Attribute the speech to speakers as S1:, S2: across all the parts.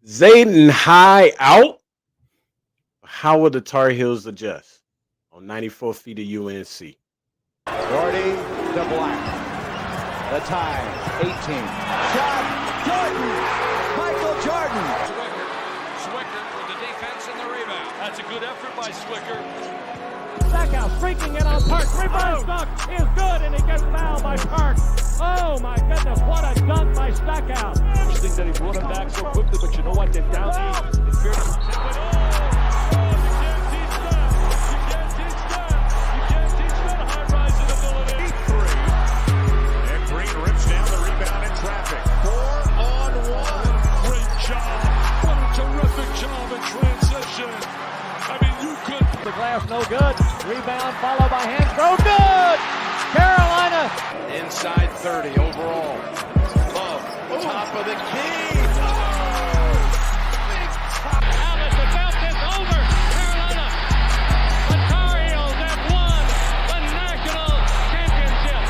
S1: Zayden high out. How will the Tar Heels adjust on 94 feet of UNC?
S2: Gordy to Black. The time, 18. Shot, Jordan! Michael Jordan!
S3: Swicker for the defense and the rebound. That's a good effort by Swicker.
S4: Stackhouse streaking in on Park. Rebound stuck is good, and he gets fouled by Park. Oh my goodness, what a dunk by Stackhouse.
S3: I think that he brought him back so quickly, but you know what? They're down the in fairness.
S4: The glass no good. Rebound followed by Hansbrough. Good! Carolina.
S3: Inside 30 overall. Love, top of the key.
S4: Alice, the bounce is over. Carolina. The Tar Heels have won the national championship.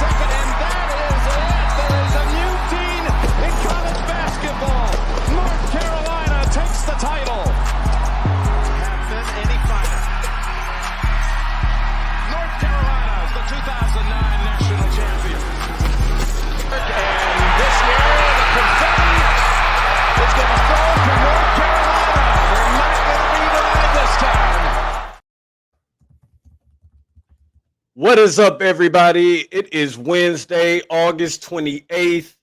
S2: And that is it. There is a new team in college basketball. North Carolina takes the title. Happen any fighter. North Carolina is the 2009 national champion. And this year, the confetti is going to fall to North Carolina. They're not going to be denied this time.
S1: What is up, everybody? It is Wednesday, August 28th.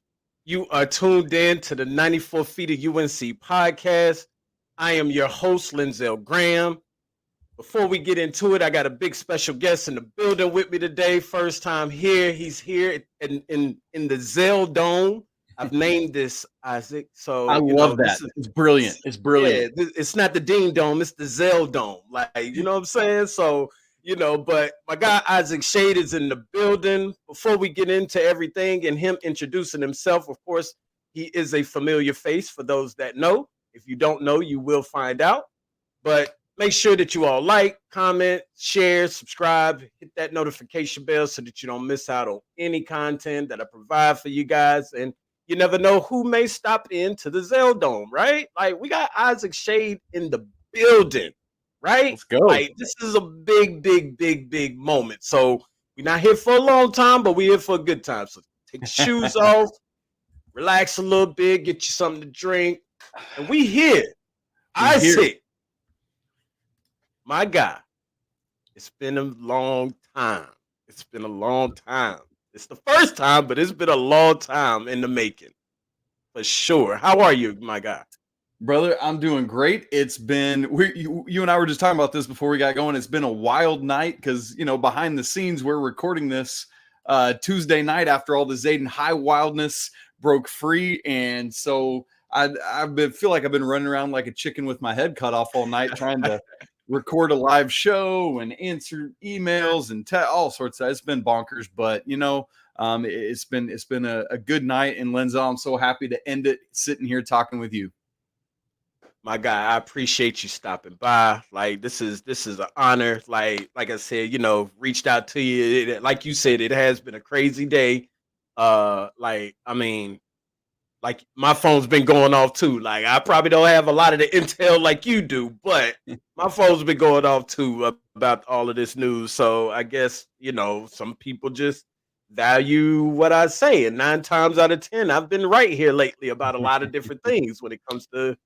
S1: You are tuned in to the 94 Feet of UNC podcast. I am your host, Linzel Graham. Before we get into it, I got a big special guest in the building with me today. First time here. He's here in the Zell Dome. I've named this Isaac. So
S5: I love that. It's brilliant. It's brilliant.
S1: Yeah, it's not the Dean Dome, it's the Zell Dome. Like, you know what I'm saying? So, but my guy Isaac Schade is in the building. Before we get into everything and him introducing himself, of course, he is a familiar face for those that know. If you don't know, you will find out. But make sure that you all like, comment, share, subscribe, hit that notification bell so that you don't miss out on any content that I provide for you guys. And you never know who may stop into the Zell Dome, right? Like, we got Isaac Schade in the building, right?
S5: Let's go.
S1: Like, this is a big moment. So we're not here for a long time, but we're here for a good time. So take your shoes off, relax a little bit, get you something to drink. And we here. Isaac, my guy, it's been a long time. It's been a long time. It's the first time, but it's been a long time in the making, for sure. How are you, my guy?
S5: Brother, I'm doing great. It's been, you and I were just talking about this before we got going. It's been a wild night because, behind the scenes, we're recording this Tuesday night after all the Zayden high wildness broke free. And so feel like I've been running around like a chicken with my head cut off all night trying to record a live show and answer emails and all sorts of. It's been bonkers, but it's been a good night. And Lenzel, I'm so happy to end it sitting here talking with you.
S1: My guy, I appreciate you stopping by. Like, this is an honor. Like I said, reached out to you. Like you said, it has been a crazy day. Like, my phone's been going off too. Like, I probably don't have a lot of the intel like you do, but my phone's been going off too about all of this news. So I guess, some people just value what I say. And 9 times out of 10, I've been right here lately about a lot of different things when it comes to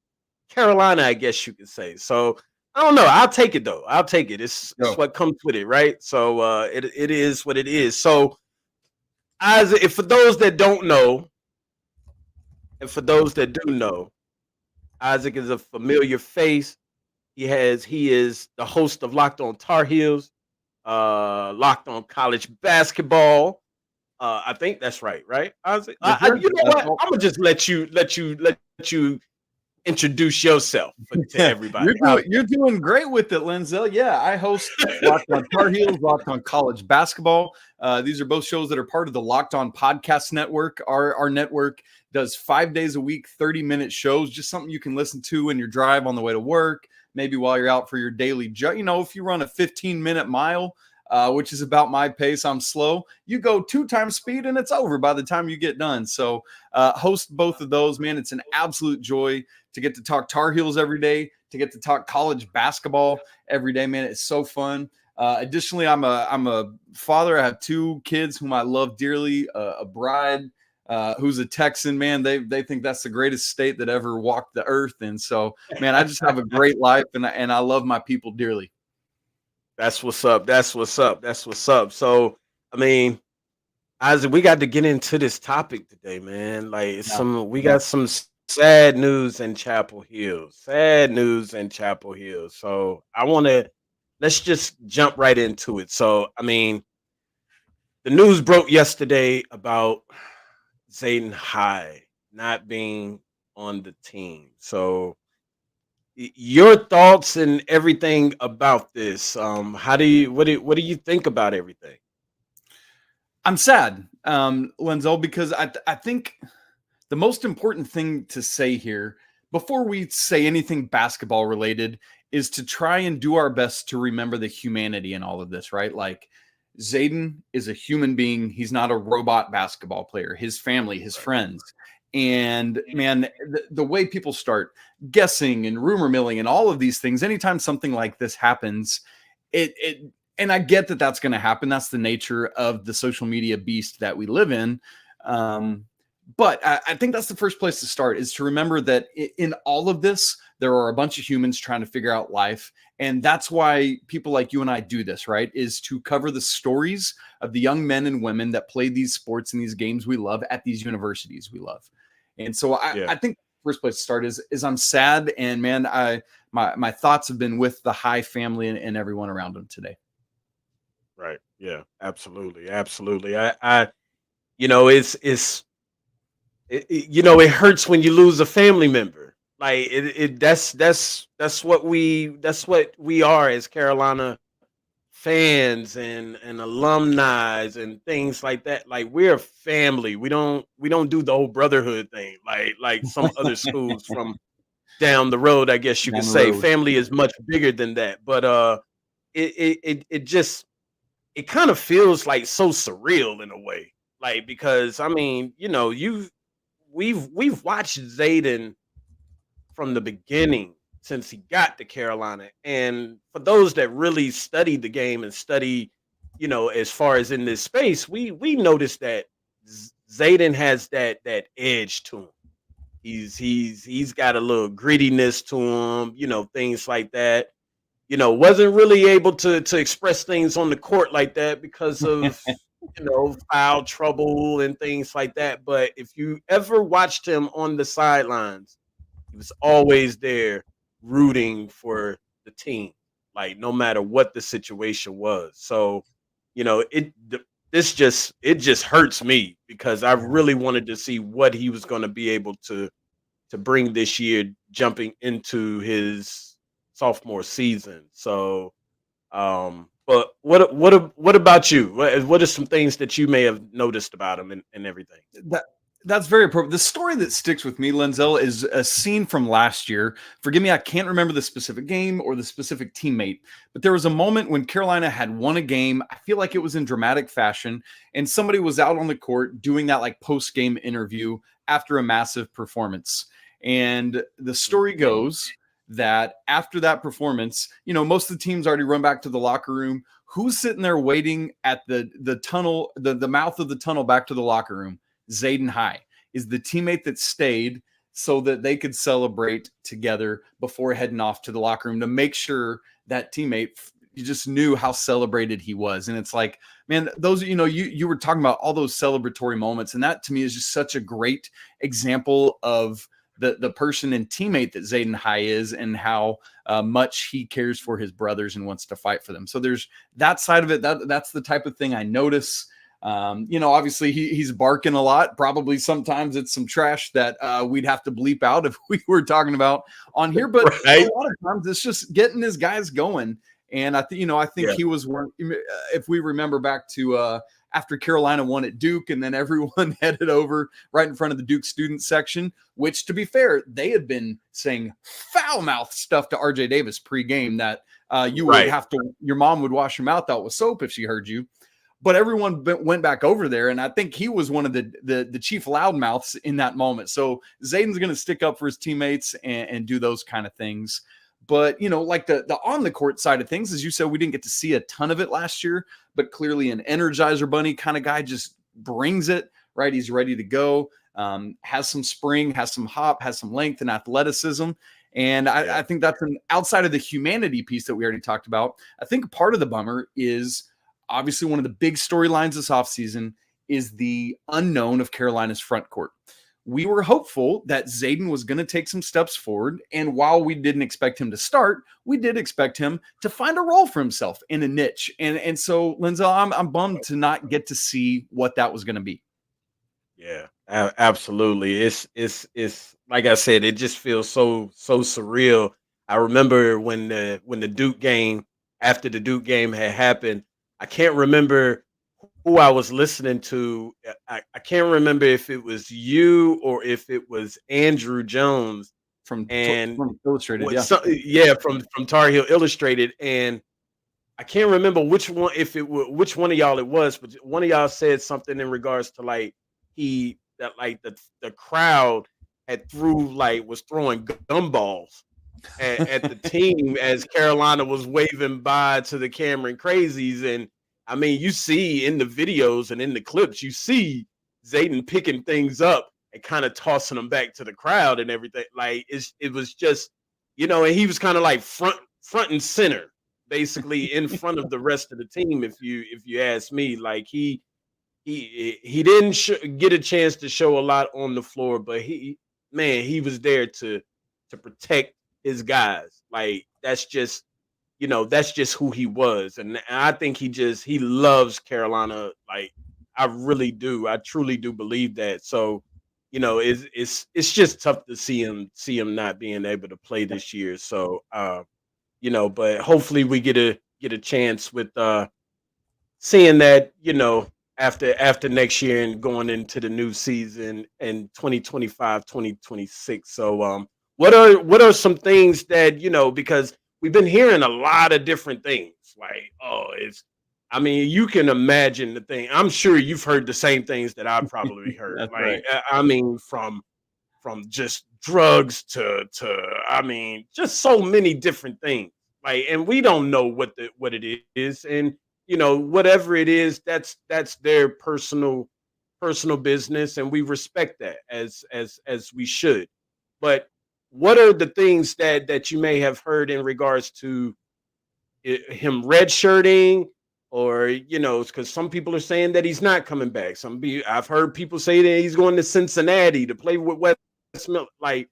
S1: Carolina, I guess you could say. So I don't know. I'll take it though. I'll take it. It's what comes with it, right? So it is what it is. So Isaac, for those that don't know, and for those that do know, Isaac is a familiar face. He is the host of Locked On Tar Heels, Locked On College Basketball. I think that's right, Isaac? You know what? I'm gonna just let you introduce yourself to everybody.
S5: You're doing great with it, Lenzel. Yeah, I host Locked On Tar Heels, Locked On College Basketball. These are both shows that are part of the Locked On Podcast Network. Our network does 5 days a week, 30-minute shows, just something you can listen to in your drive on the way to work, maybe while you're out for your daily if you run a 15-minute mile, which is about my pace. I'm slow. You go 2 times speed and it's over by the time you get done. So host both of those, man. It's an absolute joy to get to talk Tar Heels every day, to get to talk college basketball every day, man. It's so fun. Additionally, I'm a father. I have 2 kids whom I love dearly, a bride who's a Texan, man. They think that's the greatest state that ever walked the earth. And so, man, I just have a great life, and I love my people dearly.
S1: That's what's up. That's what's up. That's what's up. So, I mean, Isaac, we got to get into this topic today, man. Like we got some sad news in Chapel Hill. Sad news in Chapel Hill. So let's just jump right into it. So, I mean, the news broke yesterday about Zayden not being on the team. So your thoughts and everything about this. What do you think about everything?
S5: I'm sad, Lenzel, because I think the most important thing to say here before we say anything basketball related is to try and do our best to remember the humanity in all of this, right? Like, Zayden is a human being. He's not a robot basketball player. His family, his friends. And man, the way people start guessing and rumor milling and all of these things, anytime something like this happens, and I get that that's going to happen. That's the nature of the social media beast that we live in. But I think that's the first place to start, is to remember that in all of this, there are a bunch of humans trying to figure out life. And that's why people like you and I do this, right? Is to cover the stories of the young men and women that play these sports and these games we love at these universities we love. And so I think the first place to start is I'm sad. And man, my thoughts have been with the High family and everyone around them today.
S1: Right. Yeah, absolutely. Absolutely. I it hurts when you lose a family member. Like that's what we are as Carolina fans and alumni and things like that. Like, we're a family. We don't do the whole brotherhood thing like some other schools from down the road, I guess you could say. Family is much bigger than that. But it kind of feels like so surreal in a way. Like, because I mean, we've watched Zayden from the beginning since he got to Carolina. And for those that really study the game and study, as far as in this space, we noticed that Zayden has that edge to him. He's got a little grittiness to him, things like that. Wasn't really able to express things on the court like that because of foul trouble and things like that. But if you ever watched him on the sidelines, he was always there rooting for the team, like, no matter what the situation was. So, it just hurts me because I really wanted to see what he was going to be able to bring this year, jumping into his sophomore season. So, but what about you? What are some things that you may have noticed about him and everything?
S5: That's very appropriate. The story that sticks with me, Lenzel, is a scene from last year. Forgive me, I can't remember the specific game or the specific teammate, but there was a moment when Carolina had won a game. I feel like it was in dramatic fashion, and somebody was out on the court doing that like post-game interview after a massive performance. And the story goes that after that performance, most of the teams already run back to the locker room. Who's sitting there waiting at the tunnel, the mouth of the tunnel back to the locker room? Zayden is the teammate that stayed so that they could celebrate together before heading off to the locker room, to make sure that teammate, you just knew how celebrated he was. And it's like, man, those, you were talking about all those celebratory moments. And that to me is just such a great example of the person and teammate that Zayden is, and how much he cares for his brothers and wants to fight for them. So there's that side of it. That's the type of thing I notice. Obviously he's barking a lot. Probably sometimes it's some trash that we'd have to bleep out if we were talking about on here. But a lot of times it's just getting his guys going. And I think he was one. If we remember back to after Carolina won at Duke, and then everyone headed over right in front of the Duke student section, which, to be fair, they had been saying foul mouth stuff to RJ Davis pregame that You would
S1: Right.
S5: have to, your mom would wash your mouth out with soap if she heard you. But everyone went back over there, and I think he was one of the chief loudmouths in that moment. So Zayden's going to stick up for his teammates and do those kind of things. But, you know, like the on the court side of things, as you said, we didn't get to see a ton of it last year, but clearly an Energizer Bunny kind of guy, just brings it, right? He's ready to go, has some spring, has some hop, has some length and athleticism. And I think that's outside of the humanity piece that we already talked about. I think part of the bummer is obviously one of the big storylines this offseason is the unknown of Carolina's front court. We were hopeful that Zayden was going to take some steps forward. And while we didn't expect him to start, we did expect him to find a role for himself in a niche. And so, Lindsay, I'm bummed to not get to see what that was going to be.
S1: Yeah, absolutely. It's like I said, it just feels so surreal. I remember when the Duke game, after the Duke game had happened, I can't remember who I was listening to. I can't remember if it was you or if it was Andrew Jones
S5: From
S1: and
S5: Illustrated,
S1: from Tar Heel Illustrated, and I can't remember which one which one of y'all it was, but one of y'all said something in regards to like the crowd was throwing gumballs at the team as Carolina was waving by to the Cameron Crazies. And I mean, you see in the videos and in the clips, you see Zayden picking things up and kind of tossing them back to the crowd and everything. Like it was just, you know, and he was kind of like front and center, basically in front of the rest of the team. If you ask me, like he didn't get a chance to show a lot on the floor, but he was there to protect his guys. Like that's just who he was. And I think he loves Carolina. Like I really do. I truly do believe that. So, you know, it's just tough to see him not being able to play this year. So, you know, but hopefully we get a chance with seeing that, you know, after next year and going into the new season in 2025, 2026. So what are some things that, you know, because we've been hearing a lot of different things, like, I mean, you can imagine the thing. I'm sure you've heard the same things that I've probably heard.
S5: That's
S1: like,
S5: right.
S1: I mean, from just drugs to I mean, just so many different things. Like, and we don't know what it is, and you know, whatever it is, that's their personal business, and we respect that as we should. But what are the things that you may have heard in regards to him redshirting, or you know, because some people are saying that he's not coming back. I've heard people say that he's going to Cincinnati to play with West Mill. Like,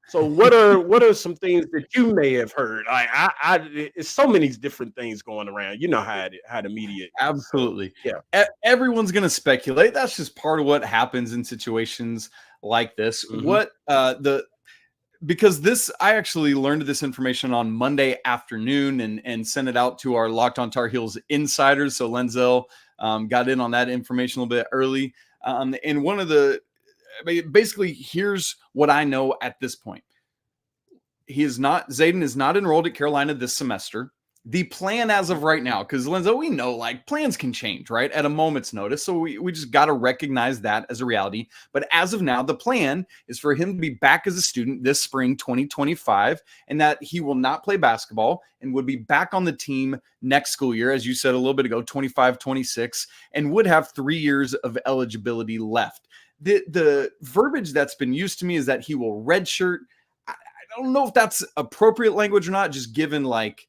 S1: so what are some things that you may have heard? It's so many different things going around. You know how the media is.
S5: Absolutely.
S1: So, yeah.
S5: Everyone's going to speculate. That's just part of what happens in situations like this.
S1: Mhm.
S5: Because I actually learned this information on Monday afternoon and sent it out to our Locked on Tar Heels insiders. So Lenzel got in on that information a little bit early. And basically, here's what I know at this point. Zayden is not enrolled at Carolina this semester. The plan as of right now, because Lenzo, we know like plans can change, right? At a moment's notice. So we just got to recognize that as a reality. But as of now, the plan is for him to be back as a student this spring, 2025, and that he will not play basketball and would be back on the team next school year, as you said a little bit ago, 25, 26, and would have 3 years of eligibility left. The verbiage that's been used to me is that he will redshirt. I don't know if that's appropriate language or not, just given like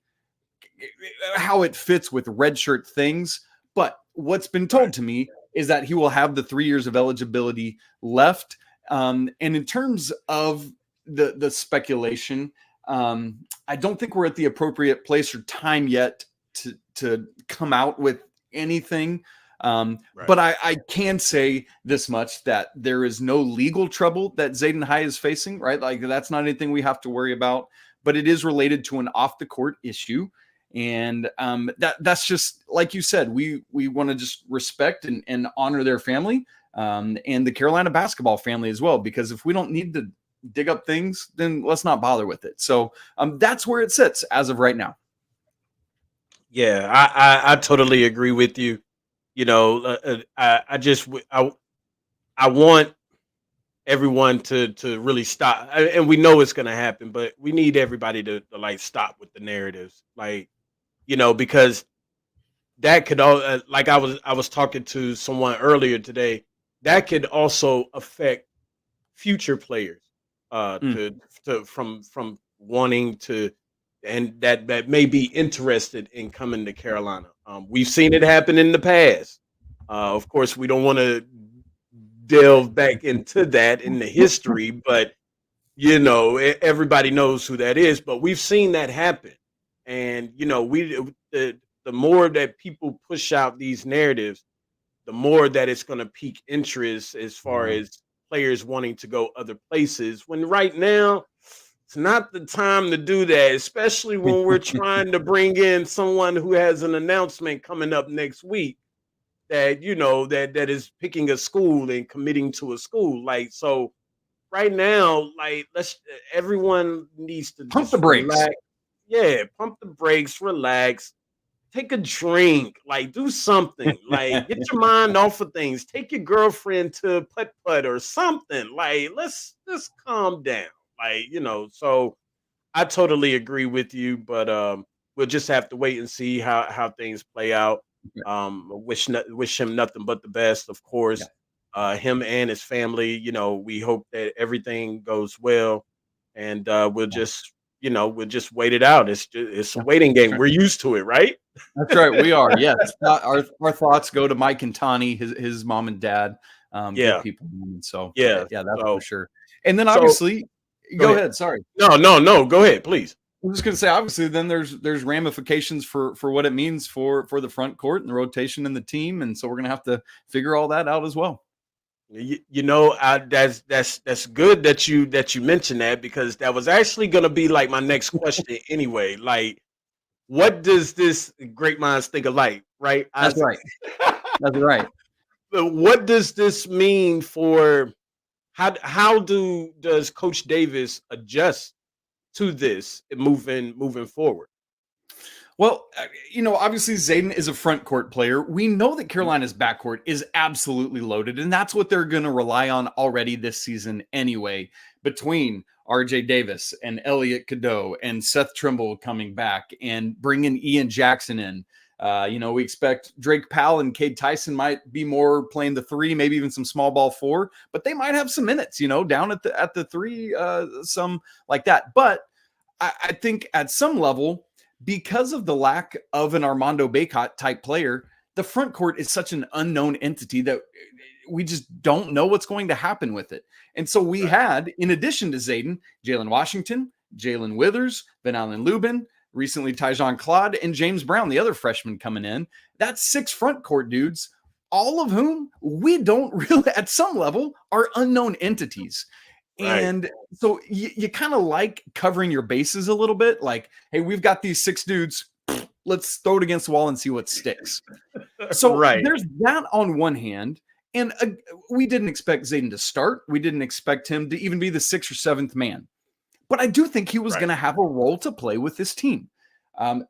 S5: how it fits with redshirt things. But what's been told to me is that he will have the 3 years of eligibility left. And in terms of the speculation, I don't think we're at the appropriate place or time yet to come out with anything. But I can say this much, that there is no legal trouble that Zayden High is facing, right? Like that's not anything we have to worry about, but it is related to an off the court issue. And that's just, like you said, we want to just respect and honor their family and the Carolina basketball family as well, because if we don't need to dig up things, then let's not bother with it. So that's where it sits as of right now.
S1: Yeah, I totally agree with you. You know, I just I want everyone to really stop, and we know it's going to happen, but we need everybody to like stop with the narratives, like because that could all like I was talking to someone earlier today, that could also affect future players
S5: Mm.
S1: to from wanting to, and that may be interested in coming to Carolina. We've seen it happen in the past. Of course, we don't want to delve back into that in the history, but everybody knows who that is. But we've seen that happen, and the more that people push out these narratives, the more that it's going to pique interest as far
S5: Yeah.
S1: as players wanting to go other places. When right now, it's not the time to do that, especially when we're trying to bring in someone who has an announcement coming up next week that that is picking a school and committing to a school. Like, so right now, like, everyone needs to
S5: Pump the
S1: just
S5: brakes.
S1: relax. Yeah, pump the brakes, relax, take a drink, like do something, like get your mind off of things. Take your girlfriend to putt putt or something. Like, let's just calm down. Like, so I totally agree with you, but we'll just have to wait and see how things play out. Wish him nothing but the best, of
S5: Yeah.
S1: course. Him and his family. We hope that everything goes well, and we'll just wait it out. It's a
S5: Yeah.
S1: waiting
S5: That's
S1: game.
S5: right.
S1: We're used to it, right?
S5: That's right. We are. Yes. Our thoughts go to Mike and Tani, his mom and dad. Good
S1: Yeah,
S5: people. And so
S1: yeah.
S5: yeah, that's for
S1: So,
S5: sure. And then
S1: so
S5: obviously,
S1: go
S5: go
S1: ahead.
S5: ahead. Sorry.
S1: No, no, no. Go ahead, please.
S5: I was just gonna say, obviously, then there's ramifications for what it means for the front court and the rotation and the team, and so we're gonna have to figure all that out as well.
S1: That's good that you mentioned that, because that was actually going to be like my next question anyway. Like, what does this great minds think alike, right,
S5: That's
S1: Isaac?
S5: right. That's right.
S1: But what does this mean for how does Coach Davis adjust to this moving forward?
S5: Well, obviously Zayden is a front court player. We know that Carolina's backcourt is absolutely loaded, and that's what they're going to rely on already this season anyway, between RJ Davis and Elliot Cadeau and Seth Trimble coming back and bringing Ian Jackson in. We expect Drake Powell and Cade Tyson might be more playing the three, maybe even some small ball four, but they might have some minutes, down at the three, some like that. But I think at some level, because of the lack of an Armando Bacot type player, the front court is such an unknown entity that we just don't know what's going to happen with it. And so we
S1: Right.
S5: had, in addition to Zayden, Jalen Washington, Jalen Withers, Van Allen Lubin, recently Tyjon Claude, and James Brown, the other freshman coming in. That's 6 front court dudes, all of whom we don't really, at some level, are unknown entities.
S1: Right.
S5: And so you kind of like covering your bases a little bit. Like, hey, we've got these 6 dudes. Let's throw it against the wall and see what sticks. So
S1: Right.
S5: there's that on one hand. And we didn't expect Zayden to start. We didn't expect him to even be the 6th or 7th man. But I do think he was
S1: Right.
S5: going to have a role to play with this team.
S1: Right.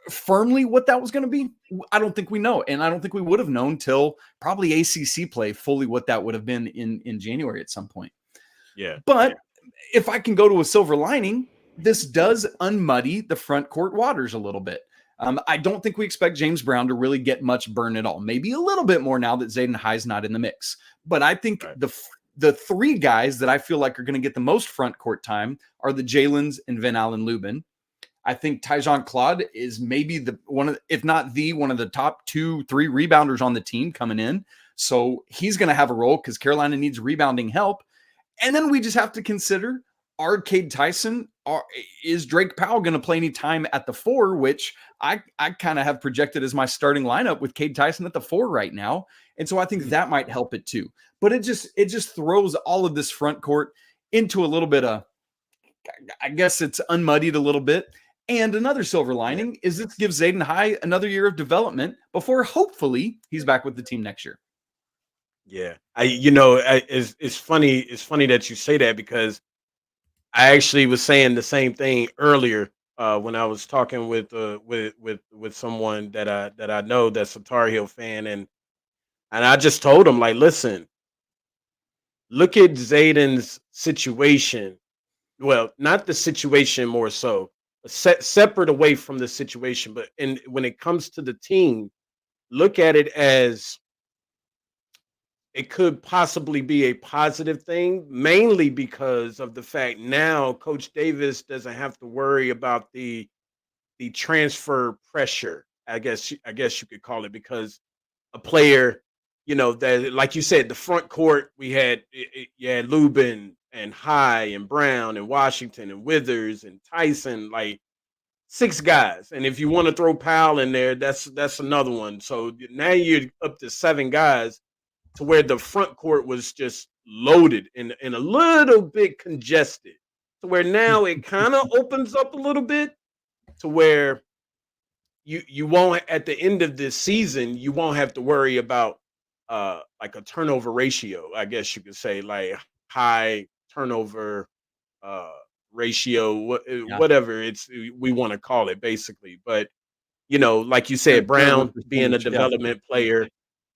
S5: Firmly what that was going to be, I don't think we know. And I don't think we would have known till probably ACC play fully what that would have been in January at some point.
S1: Yeah.
S5: But if I can go to a silver lining, this does unmuddy the front court waters a little bit. I don't think we expect James Brown to really get much burn at all. Maybe a little bit more now that Zayden High's not in the mix. But I think
S1: Right.
S5: the 3 guys that I feel like are going to get the most front court time are the Jalens and Van Allen Lubin. I think Tyjon Claude is maybe if not one of the top 2-3 rebounders on the team coming in. So he's going to have a role because Carolina needs rebounding help. And then we just have to consider, are Cade Tyson, is Drake Powell going to play any time at the 4, which I kind of have projected as my starting lineup with Cade Tyson at the 4 right now. And so I think that might help it too. But it just throws all of this front court into a little bit of, I guess it's unmuddied a little bit. And another silver lining is this gives Zayden High another year of development before hopefully he's back with the team next year.
S1: Yeah. It's funny. It's funny that you say that, because I actually was saying the same thing earlier when I was talking with someone that I know that's a Tar Heel fan, and I just told him like, listen, look at Zayden's situation. Well, not the situation more so, separate away from the situation, but when it comes to the team, look at it as it could possibly be a positive thing, mainly because of the fact now Coach Davis doesn't have to worry about the transfer pressure. I guess you could call it because a player, that like you said, the front court we had you had Lubin and High and Brown and Washington and Withers and Tyson, like six guys. And if you want to throw Powell in there, that's another one. So now you're up to seven guys to where the front court was just loaded and a little bit congested. To where now it kind of opens up a little bit to where you won't at the end of this season, you won't have to worry about like a turnover ratio, I guess you could say, like high turnover uh ratio,
S5: Yeah.
S1: whatever we want to call it basically. But like you said,
S5: Turnover
S1: Brown being a
S5: percentage. Yeah.
S1: development player,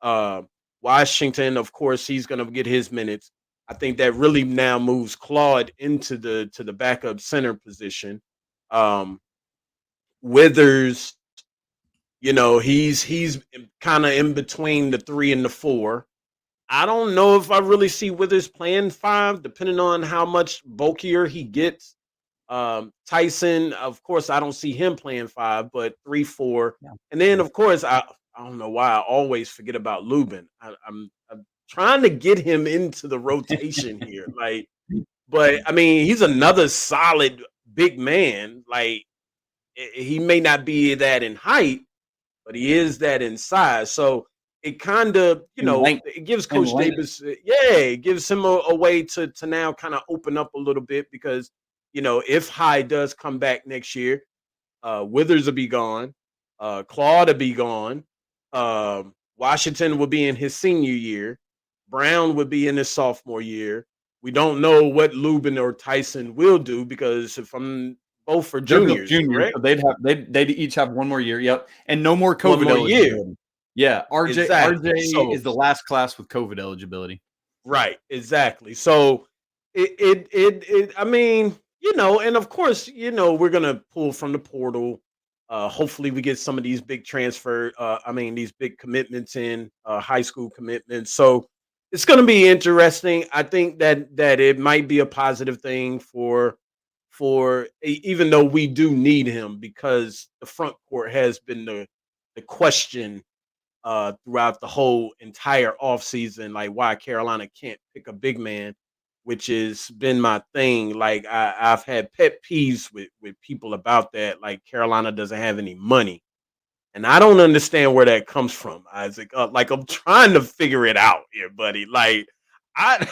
S1: uh Washington, of course, he's gonna get his minutes. I think that really now moves Claude into the backup center position. Um Withers, he's kind of in between the three and the four. I don't know if I really see Withers playing five, depending on how much bulkier he gets. Tyson, of course, I don't see him playing five, but 3-4.
S5: Yeah.
S1: And then,
S5: Yeah.
S1: of course, I don't know why I always forget about Lubin. I'm trying to get him into the rotation here, like, but I mean, he's another solid big man. Like, he may not be that in height, but he is that in size. So it kind of,
S5: And length.
S1: it gives
S5: And
S1: Coach
S5: length.
S1: Davis, yeah, it gives him a way to now kind of open up a little bit because, if High does come back next year, Withers will be gone, Claude will be gone, Washington will be in his senior year, Brown would be in his sophomore year. We don't know what Lubin or Tyson will do because if I'm both for
S5: They're both
S1: juniors,
S5: juniors,
S1: correct?
S5: so they'd each have one more year. Yep, and no more
S1: One
S5: COVID
S1: more year.
S5: eligibility. Yeah, RJ
S1: Exactly. So
S5: is the last class with COVID eligibility.
S1: right, exactly. So I mean, and of course, we're gonna pull from the portal. Hopefully we get some of these big these big commitments in, high school commitments. So it's gonna be interesting. I think that it might be a positive thing even though we do need him because the front court has been the question throughout the whole entire offseason, like why Carolina can't pick a big man, which has been my thing. Like I've had pet peeves with people about that. Like Carolina doesn't have any money, and I don't understand where that comes from, Isaac. Like I'm trying to figure it out here, buddy. Like I.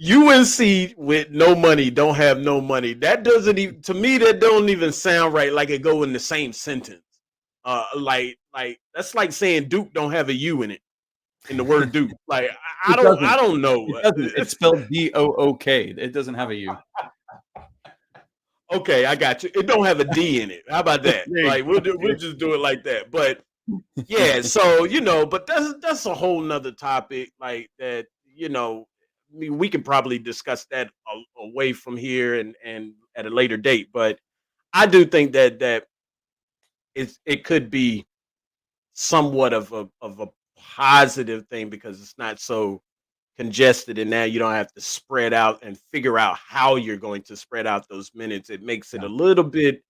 S1: UNC with no money don't have no money. That doesn't even to me. That don't even sound right. Like it go in the same sentence. Like that's like saying Duke don't have a U in the word Duke. Like I
S5: It
S1: don't
S5: doesn't.
S1: I don't know.
S5: It doesn't. It's spelled DOOK. It doesn't have a U.
S1: Okay, I got you. It don't have a D in it. How about that?
S5: There you
S1: Like we'll just do it like that. But yeah, so but that's a whole nother topic. Like that, I mean, we can probably discuss that away from here and at a later date. But I do think that it could be somewhat of a positive thing because it's not so congested and now you don't have to spread out and figure out how you're going to spread out those minutes. It makes it
S5: Yeah.
S1: a little bit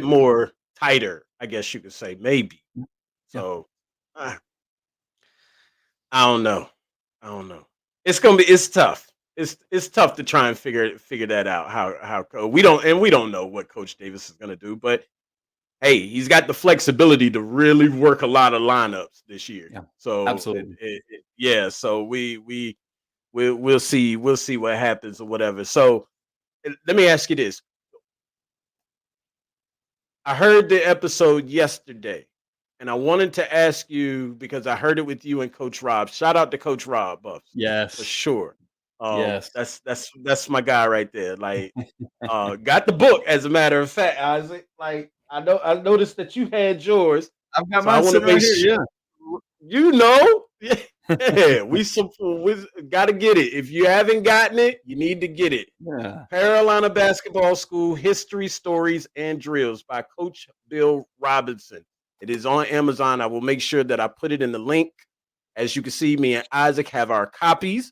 S1: more tighter, I guess you could say, maybe.
S5: Yeah.
S1: So uh, I don't know. I don't know. It's tough. It's tough to try and figure that out. We don't know what Coach Davis is gonna do, but hey, he's got the flexibility to really work a lot of lineups this year.
S5: Yeah.
S1: So
S5: Absolutely.
S1: yeah, so we'll see what happens or whatever. So let me ask you this: I heard the episode yesterday, and I wanted to ask you because I heard it with you and Coach Rob. Shout out to Coach Rob, Buffs, for
S5: Yes.
S1: sure.
S5: Yes.
S1: That's my guy right there. Like, got the book, as a matter of fact, Isaac. Like, I noticed that you had yours,
S5: I've got
S1: so I
S5: mine
S1: want to
S5: sitting right
S1: make
S5: here.
S1: sure. You know, yeah, we got to get it. If you haven't gotten it, you need to get it.
S5: Yeah.
S1: Carolina Basketball School History, Stories, and Drills by Coach Bill Robinson. It is on Amazon. I will make sure that I put it in the link. As you can see, me and Isaac have our copies.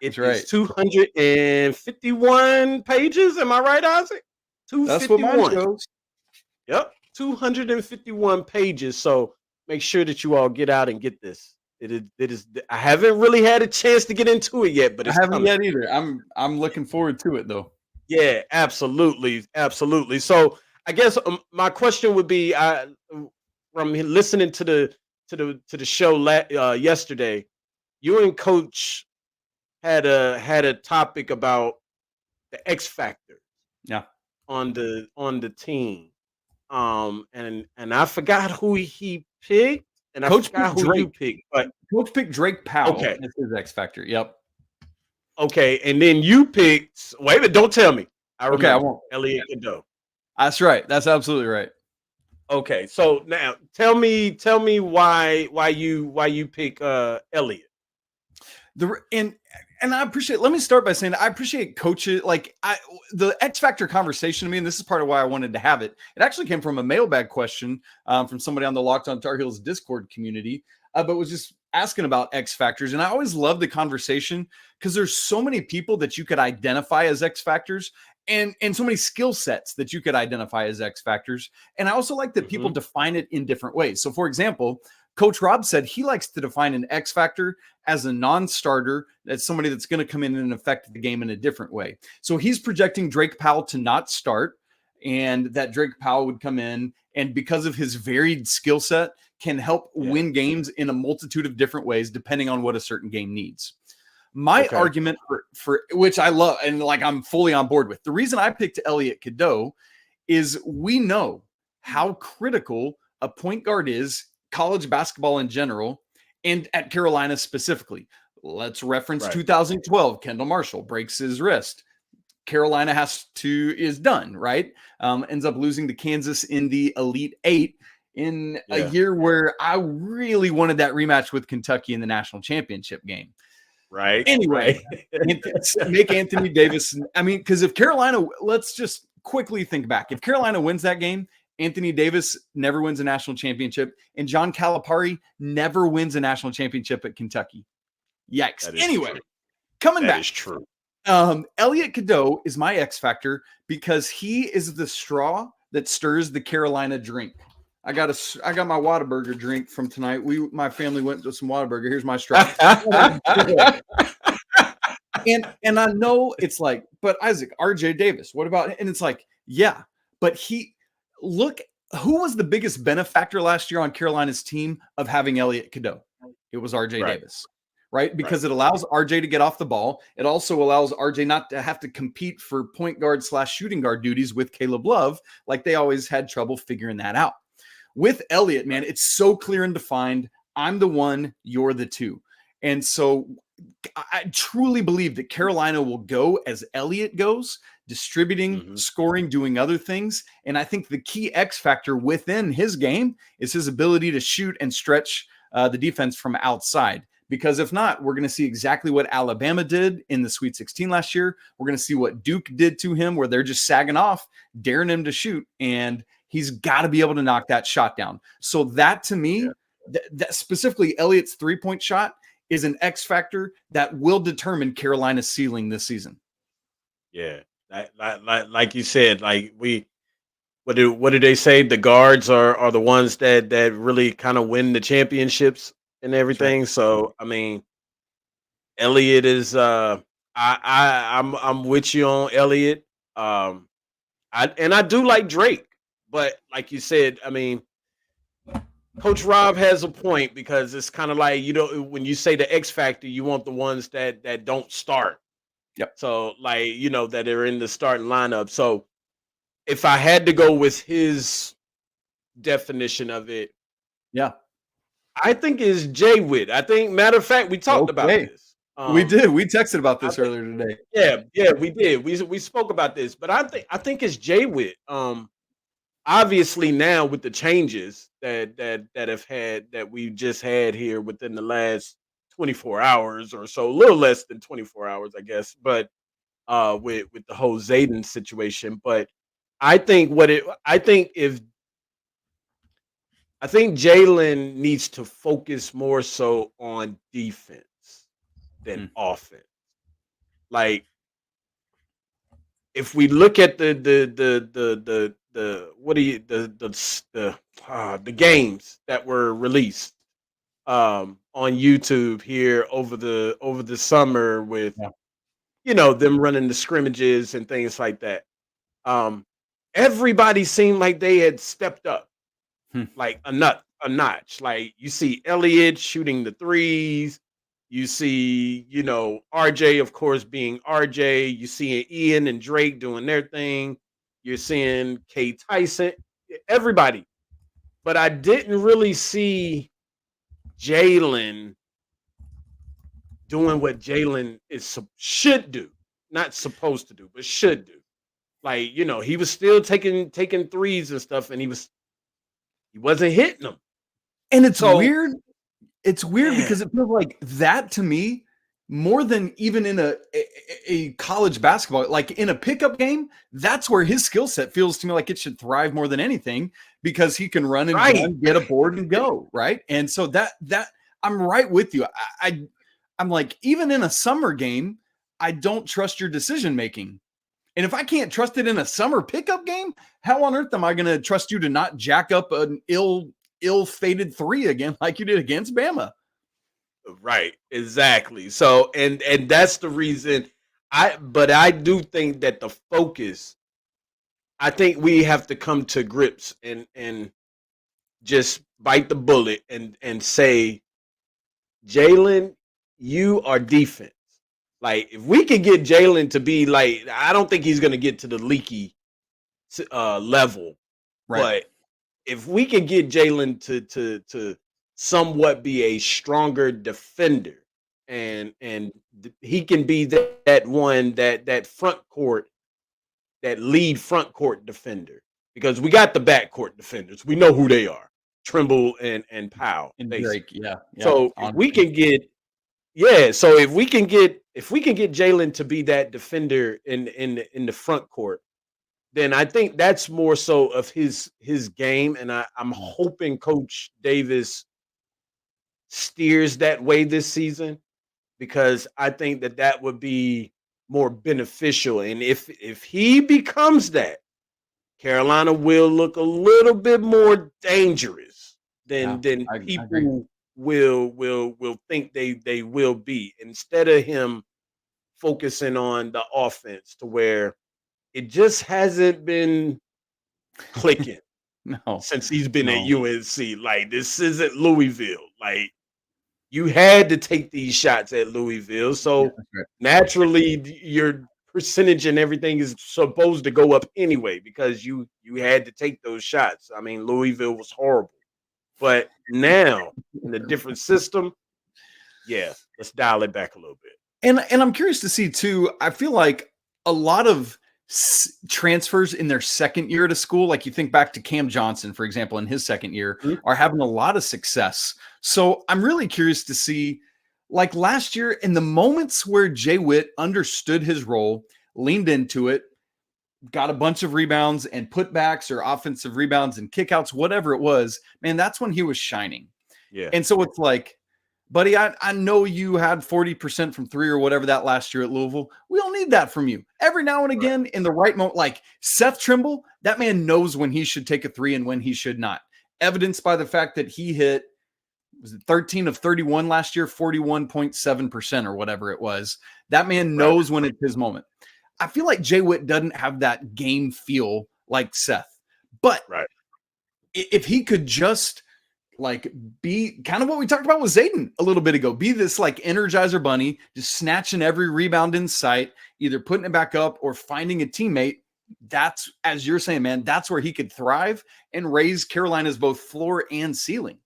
S1: It
S5: That's right.
S1: is 251 pages. Am I right, Isaac?
S5: That's what mine
S1: 251.
S5: shows.
S1: Yep, 251 pages. So make sure that you all get out and get this. It is. I haven't really had a chance to get into it yet, but
S5: I
S1: it's
S5: haven't
S1: coming.
S5: yet either. I'm looking forward to it though.
S1: Yeah, absolutely, absolutely. So I guess my question would be, from listening to the show yesterday, you and Coach had a topic about the X factor
S5: Yeah.
S1: on the team. And I forgot who he picked, and I
S5: Coach
S1: forgot
S5: picked
S1: who you
S5: Drake.
S1: picked. But
S5: Coach picked Drake Powell.
S1: Okay.
S5: That's his X factor. Yep.
S1: okay, and then you picked. Wait a minute, don't tell me. I remember.
S5: Okay, I won't.
S1: Elliot Cadeau.
S5: That's right. That's absolutely right.
S1: Okay, so now tell me why you pick Elliot.
S5: And I appreciate. Let me start by saying I appreciate coaches like the X Factor conversation to me, and this is part of why I wanted to have it. It actually came from a mailbag question from somebody on the Locked on Tar Heels Discord community, but was just asking about X Factors. And I always love the conversation because there's so many people that you could identify as X Factors, and so many skill sets that you could identify as X Factors. And I also like that people define it in different ways. So, for example, Coach Rob said he likes to define an X factor as a non-starter, as somebody that's going to come in and affect the game in a different way. So he's projecting Drake Powell to not start, and that Drake Powell would come in and, because of his varied skill set, can help win games in a multitude of different ways depending on what a certain game needs. My argument for which I love and like I'm fully on board with, the reason I picked Elliot Cadeau is we know how critical a point guard is, college basketball in general, and at Carolina specifically. Let's reference 2012. Kendall Marshall breaks his wrist. Carolina is done, right? Ends up losing to Kansas in the Elite Eight in a year where I really wanted that rematch with Kentucky in the national championship game.
S1: Right.
S5: Anyway, make Anthony Davis. I mean, because if Carolina, let's just quickly think back. If Carolina wins that game, Anthony Davis never wins a national championship, and John Calipari never wins a national championship at Kentucky. Yikes. Anyway, coming back.
S1: That is true.
S5: Elliot Cadeau is my X factor because he is the straw that stirs the Carolina drink. I got my Whataburger drink from tonight. My family went to some Whataburger. Here's my straw. and I know it's like, but Isaac, RJ Davis, what about? And it's like, yeah, but look, who was the biggest benefactor last year on Carolina's team of having Elliot Cadeau? It was RJ Davis, right? Because it allows RJ to get off the ball. It also allows RJ not to have to compete for point guard / shooting guard duties with Caleb Love, like they always had trouble figuring that out. With Elliot, man, it's so clear and defined. I'm the one, you're the two. And so I truly believe that Carolina will go as Elliot goes, distributing, scoring, doing other things. And I think the key X factor within his game is his ability to shoot and stretch the defense from outside. Because if not, we're going to see exactly what Alabama did in the Sweet 16 last year. We're going to see what Duke did to him, where they're just sagging off, daring him to shoot. And he's got to be able to knock that shot down. So that, to me, that specifically Elliott's three-point shot is an X factor that will determine Carolina's ceiling this season.
S1: Yeah, like you said, like what do they say? The guards are the ones that really kind of win the championships and everything. So I mean, Elliot is I'm with you on Elliot. I do like Drake, but like you said, I mean, Coach Rob has a point, because it's kind of like, when you say the X factor, you want the ones that don't start.
S5: Yep.
S1: So like, that are in the starting lineup. So if I had to go with his definition of it,
S5: yeah,
S1: I think it's Jay Witt. I think, matter of fact, we talked about this.
S5: We did. We texted about
S1: I
S5: this
S1: think,
S5: earlier today.
S1: yeah, we did. We spoke about this, but I think it's Jay Witt. Obviously now with the changes that we just had here within the last 24 hours or so, a little less than 24 hours, I guess, but with the whole Zayden situation. But I think Jalen needs to focus more so on defense than offense. Like if we look at the what do you the games that were released on YouTube here over the summer with
S5: Yeah.
S1: them running the scrimmages and things like that. Um, Everybody seemed like they had stepped up like a notch. Like you see Elliott shooting the threes. You see, RJ, of course, being RJ. You see Ian and Drake doing their thing. You're seeing K Tyson, everybody. But I didn't really see Jalen doing what Jalen should do, not supposed to do, but should do. Like he was still taking threes and stuff, and he wasn't hitting them.
S5: And it's
S1: So
S5: weird. It's weird
S1: yeah,
S5: because it feels like that to me, more than even in a college basketball, like in a pickup game, that's where his skill set feels to me like it should thrive more than anything because he can run and
S1: right.
S5: gun, get a board and go, right? And so that I'm right with you. I'm like, even in a summer game, I don't trust your decision making. And if I can't trust it in a summer pickup game, how on earth am I going to trust you to not jack up an ill-fated three again like you did against Bama?
S1: Right, exactly. So and that's the reason but I do think that the focus, I think we have to come to grips and just bite the bullet and say, Jalen, you are defense. Like if we could get Jalen to be like, I don't think he's gonna get to the leaky level,
S5: Right.
S1: but if we can get Jalen to somewhat be a stronger defender, and he can be that one that front court, that lead front court defender, because we got the back court defenders. We know who they are, Trimble and Powell,
S5: And
S1: basically.
S5: Drake, yeah.
S1: So if we can get if we can get Jalen to be that defender in the front court, then I think that's more so of his game, and I'm hoping Coach Davis steers that way this season, because I think that would be more beneficial. And if he becomes that, Carolina will look a little bit more dangerous than
S5: I agree.
S1: people will think they will be, instead of him focusing on the offense, to where it just hasn't been clicking
S5: No.
S1: since he's been at UNC. Like, this isn't Louisville. Like, you had to take these shots at Louisville. So
S5: Yeah, that's right.
S1: naturally your percentage and everything is supposed to go up anyway, because you had to take those shots. I mean, Louisville was horrible. But now in a different system, yeah, let's dial it back a little bit.
S5: And I'm curious to see too. I feel like a lot of transfers in their second year at a school, like you think back to Cam Johnson, for example, in his second year, are having a lot of success. So I'm really curious to see, like last year, in the moments where Jay Witt understood his role, leaned into it, got a bunch of rebounds and putbacks or offensive rebounds and kickouts, whatever it was, man, that's when he was shining.
S1: Yeah.
S5: And so it's like, buddy, I know you had 40% from three or whatever that last year at Louisville. We don't need that from you. Every now and again, in the right moment, like Seth Trimble, that man knows when he should take a three and when he should not. Evidenced by the fact that he hit, was it 13 of 31 last year, 41.7% or whatever it was. That man knows when it's his moment. I feel like Jay Witt doesn't have that game feel like Seth. But if he could just like be kind of what we talked about with Zayden a little bit ago, be this like Energizer bunny, just snatching every rebound in sight, either putting it back up or finding a teammate. That's, as you're saying, man, that's where he could thrive and raise Carolina's both floor and ceiling.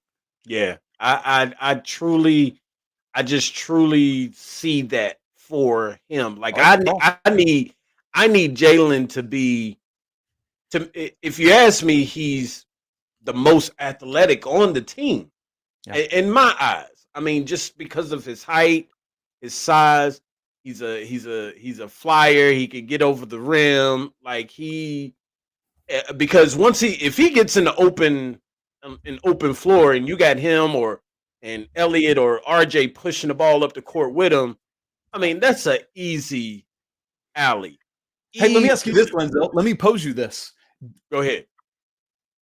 S1: Yeah. I truly, I just truly see that for him. Like
S5: I like the call.
S1: I need Jalen to be if you ask me, he's the most athletic on the team in my eyes. I mean, just because of his height, his size, he's a flyer. He can get over the rim. Like because if he gets in the open floor and you got him and Elliott or RJ pushing the ball up the court with him, I mean that's an easy alley.
S5: Hey, let me ask you this, Lenzel. Let me pose you this.
S1: Go ahead.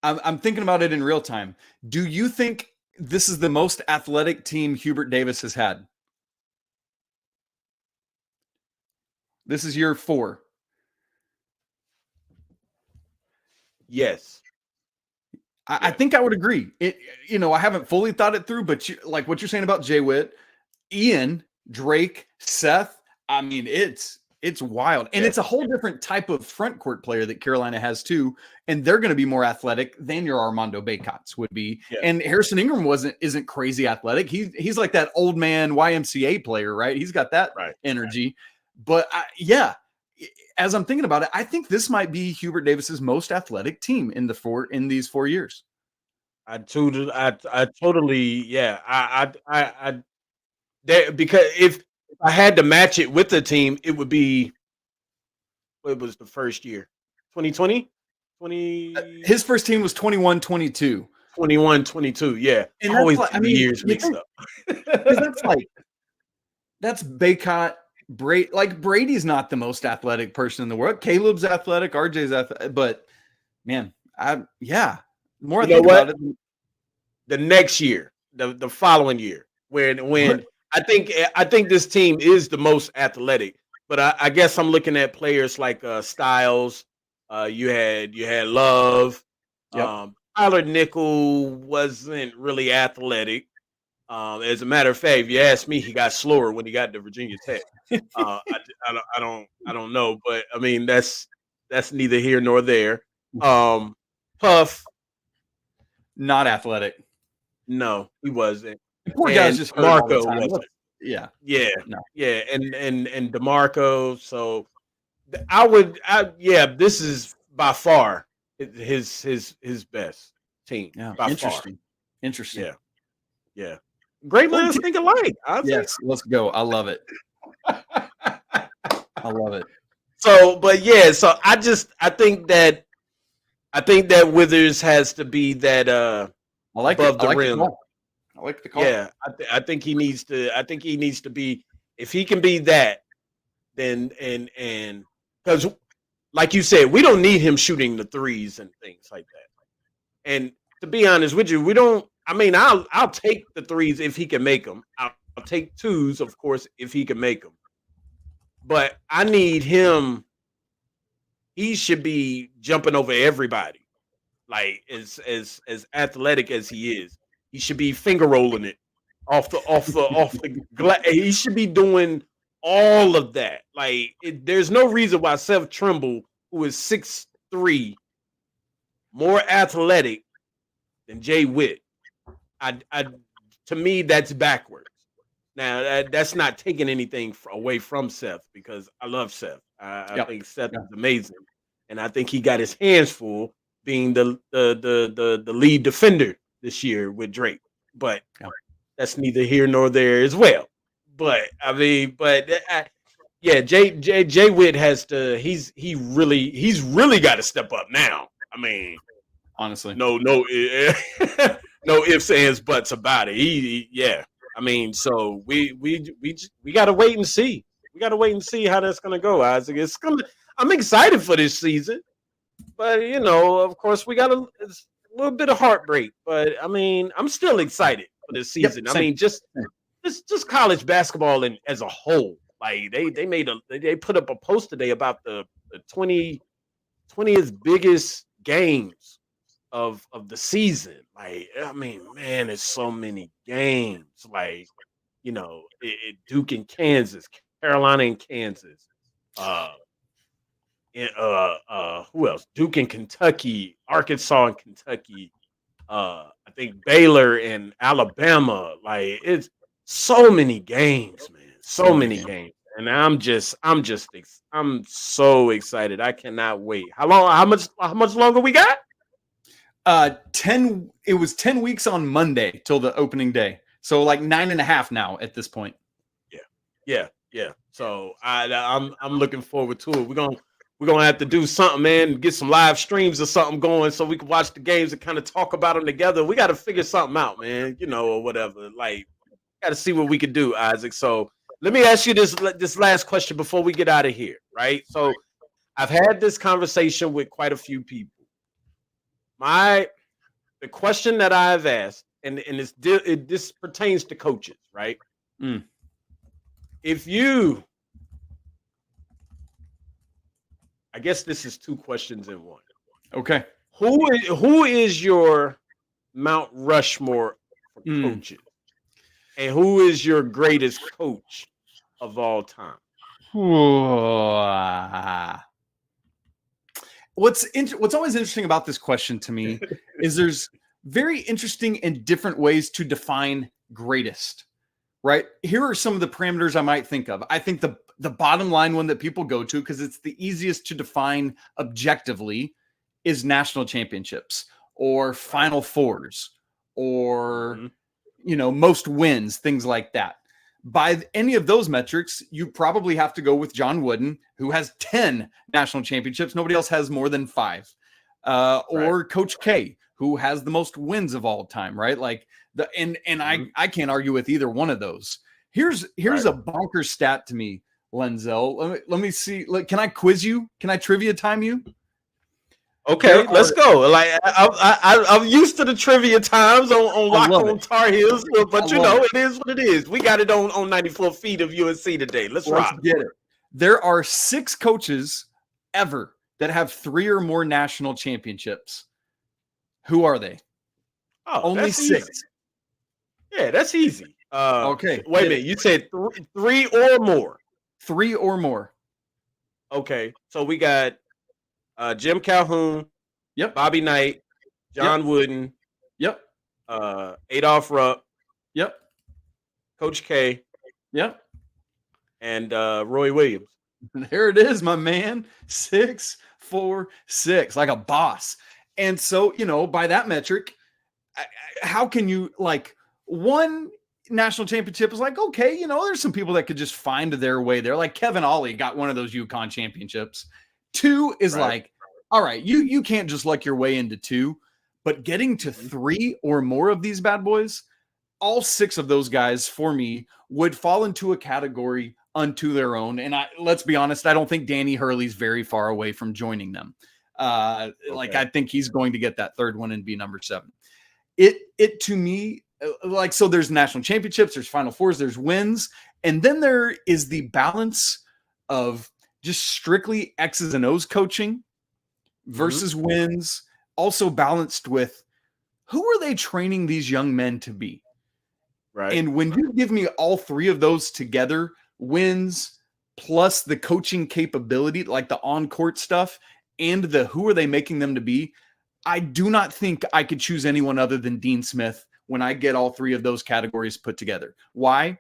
S5: I'm thinking about it in real time. Do you think this is the most athletic team Hubert Davis has had? This is year 4.
S1: Yes.
S5: I think I would agree. I haven't fully thought it through, but like what you're saying about Jay Witt, Ian, Drake, Seth, I mean, it's wild. And it's a whole different type of front court player that Carolina has too. And they're going to be more athletic than your Armando Baycots would be. Yeah. And Harrison Ingram isn't crazy athletic. He's like that old man YMCA player, right? He's got that energy. But as I'm thinking about it, I think this might be Hubert Davis's most athletic team in these 4 years.
S1: I totally, because if I had to match it with the team, it would be, it was the first year, 2020,
S5: his first team was 21-22.
S1: 21-22, yeah.
S5: And
S1: always years mixed up.
S5: That's Baycott. Brady's not the most athletic person in the world. Caleb's athletic, RJ's athletic, but man, more I think about it.
S1: The next year, the following year, when I think this team is the most athletic, but I guess I'm looking at players like Styles. You had Love. Tyler Nickel wasn't really athletic. As a matter of fact, if you ask me, he got slower when he got to Virginia Tech. I don't know, but I mean that's neither here nor there. Puff,
S5: not athletic.
S1: No, he wasn't.
S5: The poor guy's just
S1: Marco wasn't.
S5: Yeah,
S1: and DeMarco. So this is by far his best team.
S5: Yeah,
S1: by
S5: interesting.
S1: Far.
S5: Interesting.
S1: Yeah. Great minds think alike.
S5: Yes, let's go. I love it. I love it.
S1: So I think that Withers has to be that above the rim.
S5: I like the call.
S1: Yeah, I think he needs to be, if he can be that, then and because like you said, we don't need him shooting the threes and things like that. And to be honest with you, we don't. I mean, I'll take the threes if he can make them. I'll take twos, of course, if he can make them. But I need him. He should be jumping over everybody, like as athletic as he is. He should be finger rolling it off the glass. He should be doing all of that. Like there's no reason why Seth Trimble, who is 6'3", more athletic than Jay Witt. To me, that's backwards. Now, that's not taking anything away from Seth, because I love Seth. I think Seth is amazing, and I think he got his hands full being the lead defender this year with Drake. But that's neither here nor there as well. But I mean, Jay Witt has to. He's really got to step up now. I mean,
S5: honestly,
S1: no ifs, ands, buts about it. I mean, so we got to wait and see. We got to wait and see how that's going to go, Isaac. I'm excited for this season, but of course, we got a little bit of heartbreak. But I mean, I'm still excited for this season. I mean, just college basketball as a whole. Like they put up a post today about the 20th biggest games of the season. Like, I mean, man, there's so many games. Like, Duke and Kansas, Carolina and Kansas, who else? Duke and Kentucky, Arkansas and Kentucky, I think Baylor and Alabama. Like, it's so many games, man. So many games. And I'm so excited. I cannot wait. How much longer we got?
S5: 10 it was 10 weeks on Monday till the opening day. So like 9.5 now at this point.
S1: Yeah. So I'm looking forward to it. We're gonna have to do something, man. Get some live streams or something going so we can watch the games and kind of talk about them together. We got to figure something out, man. Or whatever. Like, got to see what we can do, Isaac. So let me ask you this last question before we get out of here, right? So I've had this conversation with quite a few people. The question that I've asked, and this pertains to coaches, right? If you, I guess this is two questions in one.
S5: Okay.
S1: Who is your Mount Rushmore for coaches? And who is your greatest coach of all time?
S5: What's always interesting about this question to me is there's very interesting and different ways to define greatest, right? Here are some of the parameters I might think of. I think the bottom line one that people go to, because it's the easiest to define objectively, is national championships or Final Fours or, most wins, things like that. By any of those metrics, you probably have to go with John Wooden, who has 10 national championships. Nobody else has more than 5. Or Coach K, who has the most wins of all time, right? Like I can't argue with either one of those. Here's a bonkers stat to me, Lenzel. Let me see. Can I quiz you? Can I trivia time you?
S1: Okay, let's go. Like I'm used to the trivia times on Locked On Tar Heels, but it is what it is. We got it on 94 feet of UNC today. Let's rock.
S5: Get it. There are 6 coaches ever that have 3 or more national championships. Who are they?
S1: Oh,
S5: only 6.
S1: Easy. Yeah, that's easy.
S5: Okay.
S1: Wait a minute. You said 3 or more.
S5: 3 or more.
S1: Okay. So we got Jim Calhoun.
S5: Yep.
S1: Bobby Knight. John Wooden.
S5: Yep.
S1: Adolph Rupp.
S5: Yep.
S1: Coach K.
S5: Yep.
S1: And Roy Williams.
S5: There it is, my man. 6, 4, 6, like a boss. And so, by that metric, how can you one national championship is like, okay, there's some people that could just find their way there. Like Kevin Ollie got one of those UConn championships. 2 is like, all right, you can't just luck your way into 2, but getting to 3 or more of these bad boys, all 6 of those guys for me would fall into a category unto their own. And let's be honest, I don't think Danny Hurley's very far away from joining them. I think he's going to get that 3rd one and be number 7. It to me, so there's national championships, there's Final Fours, there's wins, and then there is the balance of just strictly X's and O's coaching versus wins, also balanced with who are they training these young men to be? Right. And when you give me all 3 of those together, wins plus the coaching capability, like the on-court stuff, and the who are they making them to be, I do not think I could choose anyone other than Dean Smith when I get all 3 of those categories put together. Why?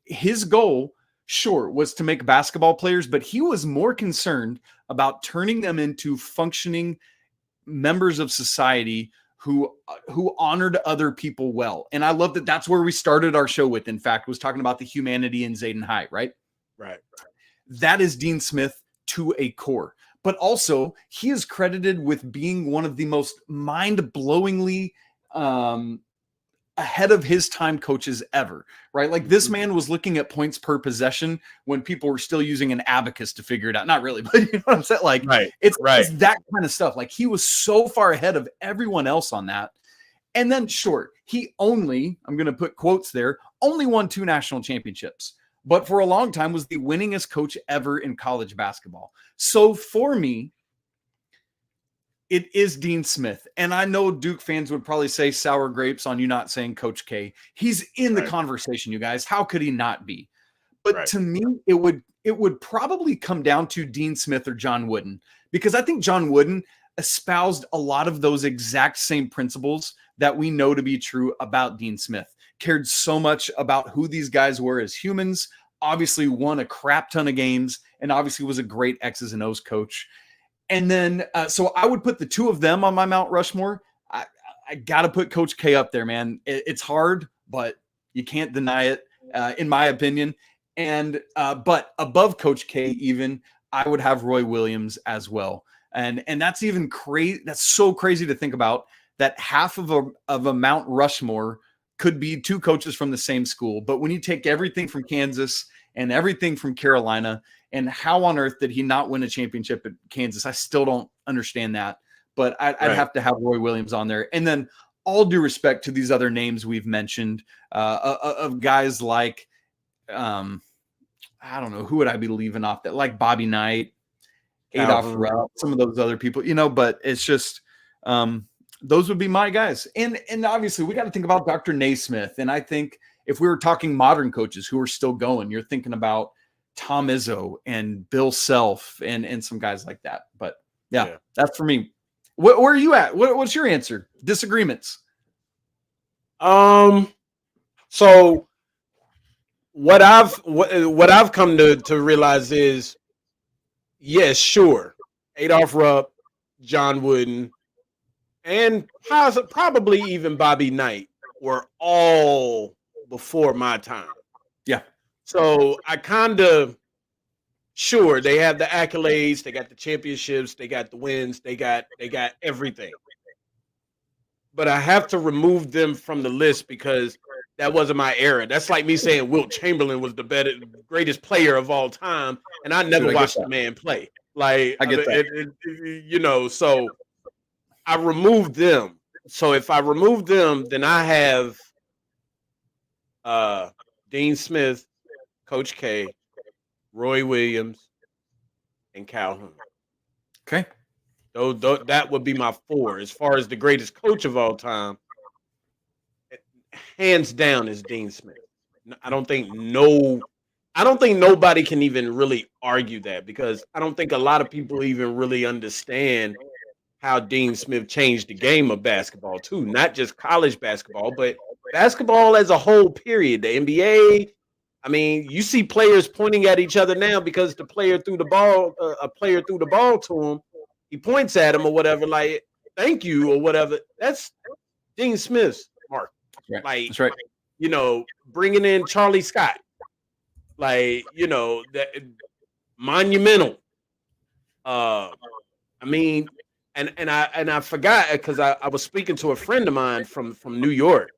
S5: His goal, sure, was to make basketball players, but he was more concerned about turning them into functioning members of society who honored other people well. And I love that that's where we started our show with, in fact, was talking about the humanity in Zayden High, right?
S1: Right.
S5: That is Dean Smith to a core. But also, he is credited with being one of the most mind-blowingly ahead of his time coaches ever, right? Like this man was looking at points per possession when people were still using an abacus to figure it out. Not really, but you know what I'm saying? Like, it's that kind of stuff. Like he was so far ahead of everyone else on that. And then he only, I'm going to put quotes there, only won 2 national championships, but for a long time was the winningest coach ever in college basketball. So for me, it is Dean Smith. And I know Duke fans would probably say sour grapes on you not saying Coach K. He's in the conversation, you guys. How could he not be? But to me, it would probably come down to Dean Smith or John Wooden, because I think John Wooden, espoused a lot of those exact same principles that we know to be true about Dean Smith. Cared so much about who these guys were as humans, obviously won a crap ton of games, and obviously was a great X's and O's coach. And then, so I would put the two of them on my Mount Rushmore. I got to put Coach K up there, man. It's hard, but you can't deny it, in my opinion. And but above Coach K, even, I would have Roy Williams as well. And that's even crazy. That's so crazy to think about, that half of a Mount Rushmore could be two coaches from the same school. But when you take everything from Kansas and everything from Carolina, and how on earth did he not win a championship at Kansas? I still don't understand that. But I'd have to have Roy Williams on there. And then, all due respect to these other names we've mentioned, of guys like, I don't know, who would I be leaving off that? Like Bobby Knight, Adolph Rupp, some of those other people, but it's just, those would be my guys. And obviously we got to think about Dr. Naismith. And I think if we were talking modern coaches who are still going, you're thinking about Tom Izzo and Bill Self and some guys like that. But yeah. That's for me. Where are you at? What's your answer? Disagreements?
S1: So what I've come to realize is, yes, sure, Adolph Rupp, John Wooden, and probably even Bobby Knight were all before my time.
S5: Yeah.
S1: So I kind of, sure, they have the accolades, they got the championships, they got the wins, they got everything. But I have to remove them from the list because that wasn't my era. That's like me saying Wilt Chamberlain was the greatest player of all time, and I never watched the man play. Like,
S5: I get that.
S1: So I removed them. So if I remove them, then I have Dean Smith, Coach K, Roy Williams, and Calhoun.
S5: Okay.
S1: That would be my four. As far as the greatest coach of all time, hands down is Dean Smith. I don't think nobody can even really argue that, because I don't think a lot of people even really understand how Dean Smith changed the game of basketball too. Not just college basketball, but basketball as a whole, period. The NBA. I mean, you see players pointing at each other now because the player threw the ball, a player threw the ball to him. He points at him or whatever, like, thank you or whatever. That's Dean Smith's mark.
S5: Right.
S1: Like,
S5: that's right.
S1: Bringing in Charlie Scott, like, that monumental. I mean, and I forgot, because I was speaking to a friend of mine from New York,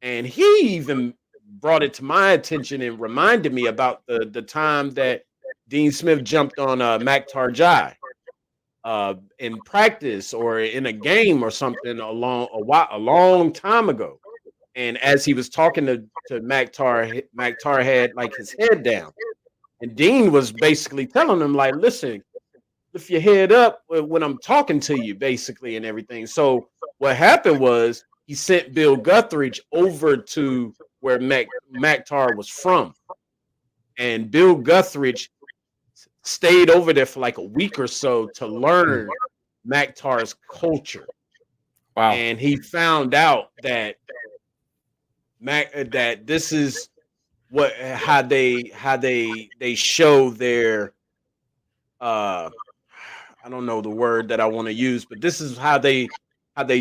S1: and he even brought it to my attention and reminded me about the time that Dean Smith jumped on Maktar Jai in practice or in a game or something a long time ago. And as he was talking to Maktar had like his head down, and Dean was basically telling him, like, listen, lift your head up when I'm talking to you, basically, and everything. So what happened was he sent Bill Guthridge over to where Maktar was from, and Bill Guthridge stayed over there for like a week or so to learn Maktar's culture.
S5: Wow.
S1: And he found out that that this is how they show their I don't know the word that I want to use, but this is how they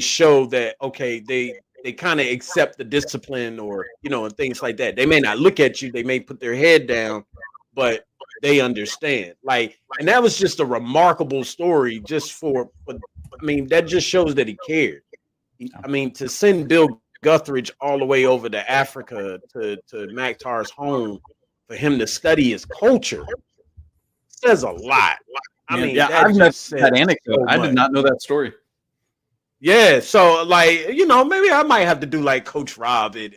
S1: show that, okay, they kind of accept the discipline, or and things like that. They may not look at you, they may put their head down, but they understand. Like, and that was just a remarkable story, that just shows that he cared. I mean, to send Bill Guthridge all the way over to Africa to Maktar's home for him to study his culture says a lot.
S5: I've met that anecdote. I did not know that story.
S1: Yeah, so maybe I might have to do like Coach Rob and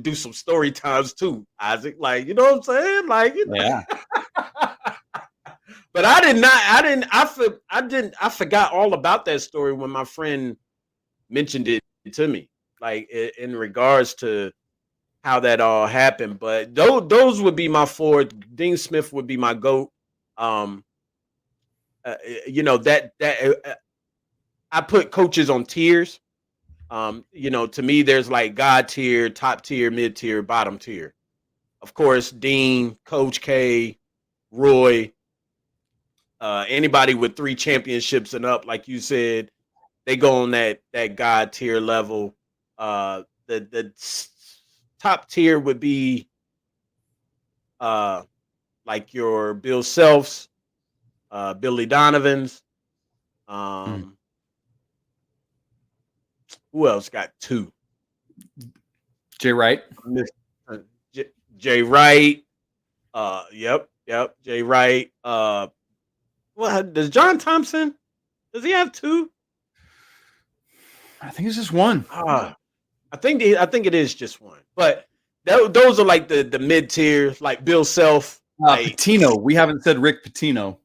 S1: do some story times too, Isaac. Like, you know what I'm saying? Like,
S5: Yeah.
S1: But I forgot all about that story when my friend mentioned it to me, like in regards to how that all happened. But those would be my four. Dean Smith would be my GOAT. I put coaches on tiers. To me, there's like God tier, top tier, mid tier, bottom tier. Of course, Dean, Coach K, Roy, anybody with 3 championships and up, like you said, they go on that God tier level. The top tier would be like your Bill Selfs, Billy Donovans. Who else got 2?
S5: Jay Wright.
S1: Jay Wright. Yep. Jay Wright. What does John Thompson? Does he have 2?
S5: I think it's just 1.
S1: I think it is just 1. But those are like the mid tier, like Bill Self. Like,
S5: Pitino. We haven't said Rick Pitino.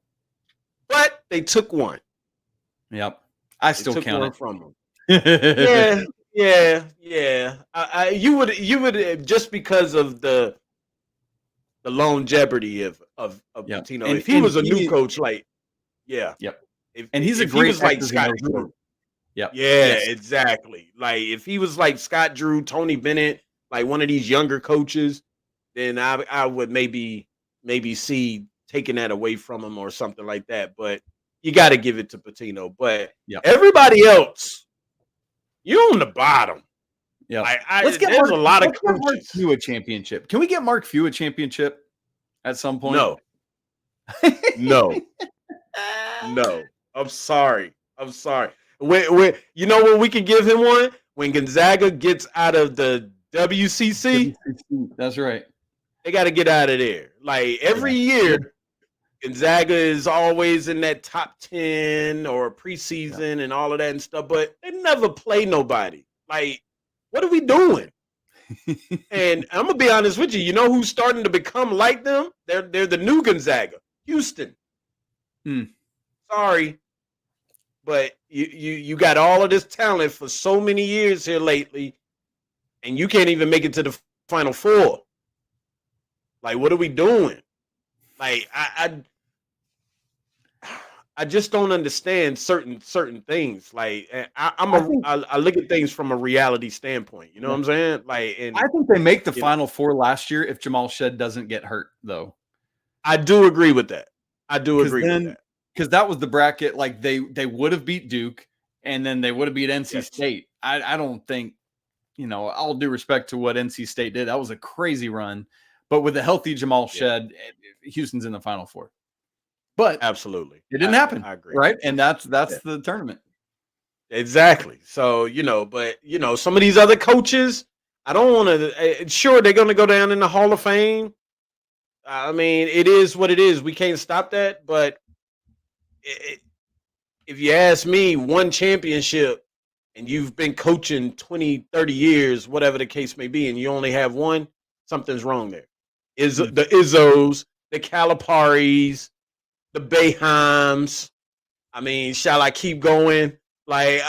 S1: But they took 1.
S5: Yep. I still count it
S1: from them. Yeah. You would just because of the longevity of Pitino. If he was a new coach, like, yeah.
S5: Yep.
S1: And
S5: he's a great,
S1: he was like Scott Drew.
S5: Yep.
S1: Yeah,
S5: yes.
S1: Exactly. Like if he was like Scott Drew, Tony Bennett, like one of these younger coaches, then I would maybe see taking that away from him or something like that. But you got to give it to Pitino. But everybody else, you're on the bottom.
S5: Yeah,
S1: let's get a lot of coaches.
S5: Mark Few a championship. Can we get Mark Few a championship at some point?
S1: No. No. I'm sorry. When you know when we can give him one? When Gonzaga gets out of the WCC.
S5: That's right.
S1: They got to get out of there. Like every year, Gonzaga is always in that top 10 or preseason and all of that and stuff, but they never play nobody. Like, what are we doing? And I'm gonna be honest with you. You know who's starting to become like them? They're the new Gonzaga, Houston. Sorry, but you got all of this talent for so many years here lately, and you can't even make it to the Final Four. Like, what are we doing? Like, I just don't understand certain things. Like, I look at things from a reality standpoint. You know what I'm saying? Like, and
S5: I think they make the Final Four last year if Jamal Schade doesn't get hurt, though.
S1: I do agree with that. I do agree with that.
S5: Because that was the bracket. Like they would have beat Duke, and then they would have beat NC State. I don't think, all due respect to what NC State did, that was a crazy run. But with a healthy Jamal Schade, Houston's in the Final Four. But
S1: absolutely,
S5: it didn't happen.
S1: I agree,
S5: right? And that's the tournament.
S1: Exactly. So but some of these other coaches, I don't want to. Sure, they're going to go down in the Hall of Fame. I mean, it is what it is. We can't stop that. But if you ask me, one championship, and you've been coaching 20, 30 years, whatever the case may be, and you only have one, something's wrong there. Is the Izzos, the Caliparis, the Boeheims. I mean, shall I keep going? Like,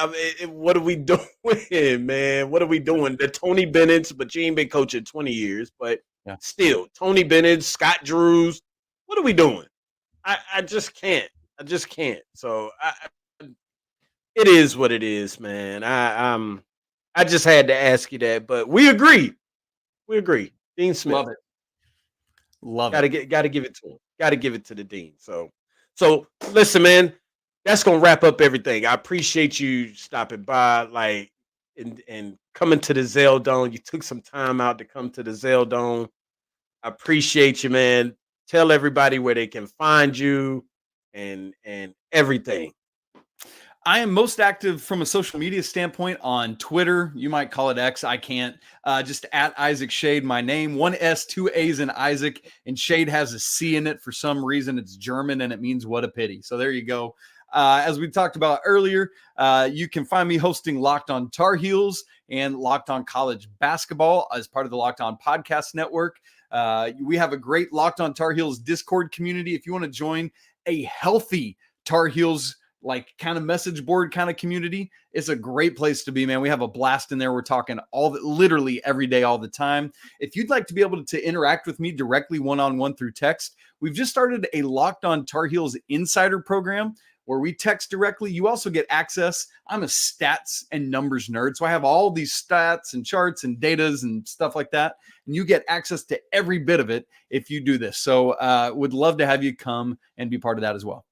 S1: what are we doing, man? What are we doing? The Tony Bennett's, but you ain't been coaching 20 years. But still, Tony Bennett, Scott Drews. What are we doing? I just can't. So it is what it is, man. I just had to ask you that, but we agree. Dean Smith.
S5: Love it.
S1: Got to give it to him. Got to give it to the Dean. So listen, man. That's gonna wrap up everything. I appreciate you stopping by, like, and coming to the Zell Dome. You took some time out to come to the Zell Dome. I appreciate you, man. Tell everybody where they can find you and everything.
S5: I am most active from a social media standpoint on Twitter. You might call it X. I can't. Just at Isaac Schade, my name. 1 S, 2 A's in Isaac, and Schade has a C in it for some reason. It's German, and it means what a pity. So there you go. As we talked about earlier, you can find me hosting Locked On Tar Heels and Locked On College Basketball as part of the Locked On Podcast Network. We have a great Locked On Tar Heels Discord community. If you want to join a healthy Tar Heels like kind of message board kind of community, it's a great place to be, man. We have a blast in there. We're talking literally every day, all the time. If you'd like to be able to interact with me directly one-on-one through text, we've just started a Locked On Tar Heels Insider program where we text directly. You also get access. I'm a stats and numbers nerd, so I have all these stats and charts and datas and stuff like that, and you get access to every bit of it if you do this. So would love to have you come and be part of that as well.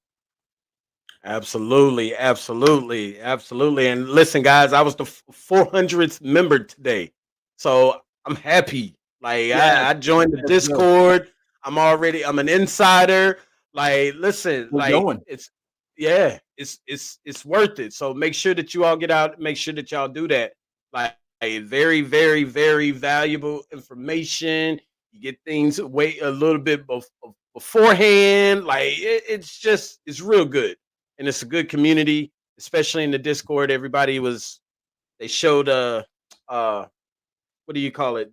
S1: Absolutely, absolutely, absolutely. And listen, guys, I was the 400th member today, so I'm happy. Like
S5: Yeah,
S1: I joined the Discord. I'm an insider. Like, listen,
S5: we're
S1: like
S5: going.
S1: it's worth it. So make sure that you all get out. Make sure that y'all do that. Like very, very, very valuable information. You get things wait a little bit beforehand. Like it's real good. And it's a good community, especially in the Discord. They showed what do you call it?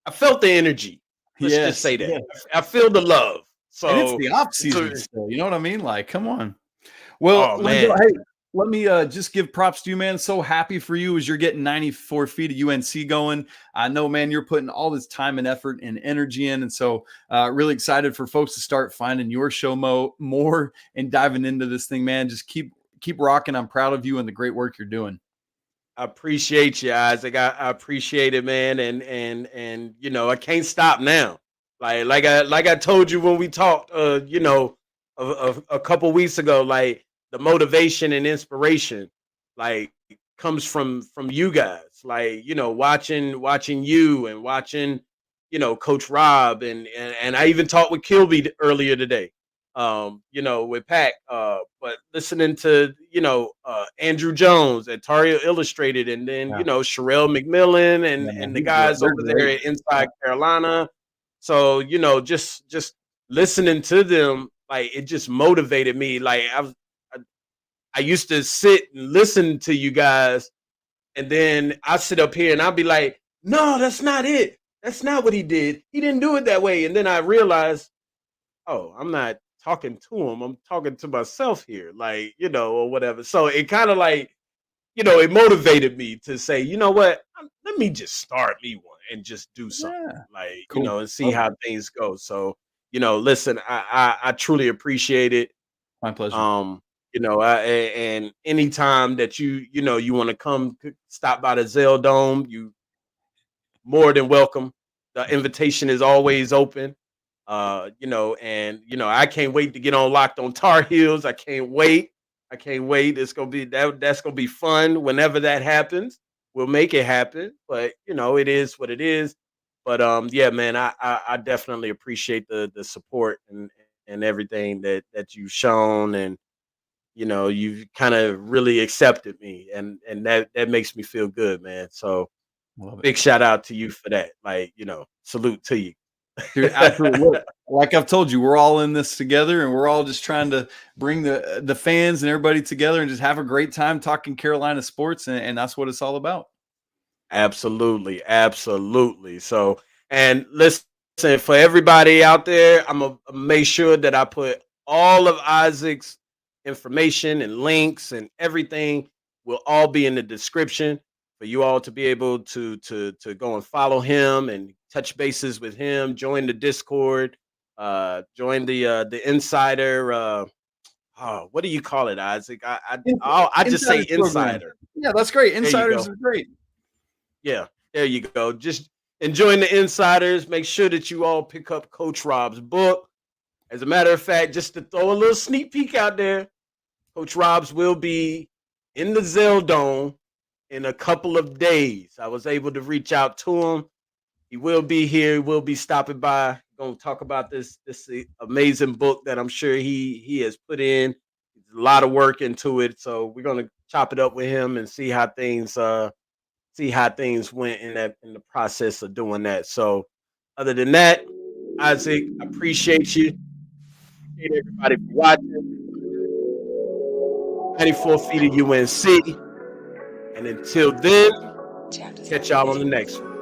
S1: I felt the energy. Let's just say that.
S5: Yes.
S1: I feel the love. So
S5: And it's the off season still. You know what I mean? Like, come on. Well,
S1: man.
S5: Let me just give props to you, man. So happy for you as you're getting 94 feet of UNC going. I know, man, you're putting all this time and effort and energy in. And so really excited for folks to start finding your show more and diving into this thing, man. Just keep rocking. I'm proud of you and the great work you're doing.
S1: I appreciate you, Isaac. I appreciate it, man. And you know, I can't stop now. Like I told you when we talked, you know, a couple weeks ago, like the motivation and inspiration, like comes from you guys. Like, you know, watching you and watching, you know, Coach Rob and I even talked with Kilby earlier today. You know, with Pac, but listening to, you know, Andrew Jones at Tar Heel Illustrated, and then, you know, Sherelle McMillan and the guys over there at Inside Carolina. So, you know, just listening to them, like it just motivated me. Like I used to sit and listen to you guys, and then I sit up here and I'll be like, no, that's not it. That's not what he did. He didn't do it that way. And then I realized, oh, I'm not talking to him. I'm talking to myself here, like, you know, or whatever. So it kind of like, you know, it motivated me to say, you know what, let me just start me one and just do something, like,
S5: cool.
S1: You know, and see how things go. So, you know, listen, I truly appreciate it.
S5: My pleasure.
S1: You know, and anytime that you know, you want to come stop by the Zell Dome, you more than welcome. The invitation is always open. You know, and you know, I can't wait to get on Locked On Tar Heels. I can't wait. It's gonna be that's gonna be fun whenever that happens. We'll make it happen. But you know, it is what it is. But yeah, man, I definitely appreciate the support and everything that you've shown, and you know, you've kind of really accepted me, and that makes me feel good, man. So big shout out to you for that. Like, you know, salute to you.
S5: Dude, absolutely. Like I've told you, we're all in this together, and we're all just trying to bring the fans and everybody together and just have a great time talking Carolina sports, and that's what it's all about.
S1: Absolutely, absolutely. So, and listen, for everybody out there, I'm gonna make sure that I put all of Isaac's information and links and everything will all be in the description for you all to be able to go and follow him and touch bases with him, join the Discord, join the insider. What do you call it, Isaac? I just say insider.
S5: Yeah, that's great. Insiders are great.
S1: Yeah, there you go. Just enjoying the insiders. Make sure that you all pick up Coach Rob's book. As a matter of fact, just to throw a little sneak peek out there, Coach Rob's will be in the Zell Dome in a couple of days. I was able to reach out to him. He will be here. He will be stopping by. Going to talk about this amazing book that I'm sure he has put in a lot of work into it. So we're going to chop it up with him and see how things went in the process of doing that. So other than that, Isaac, I appreciate you. Appreciate everybody for watching. 94 feet of UNC. And until then, catch y'all on the next one.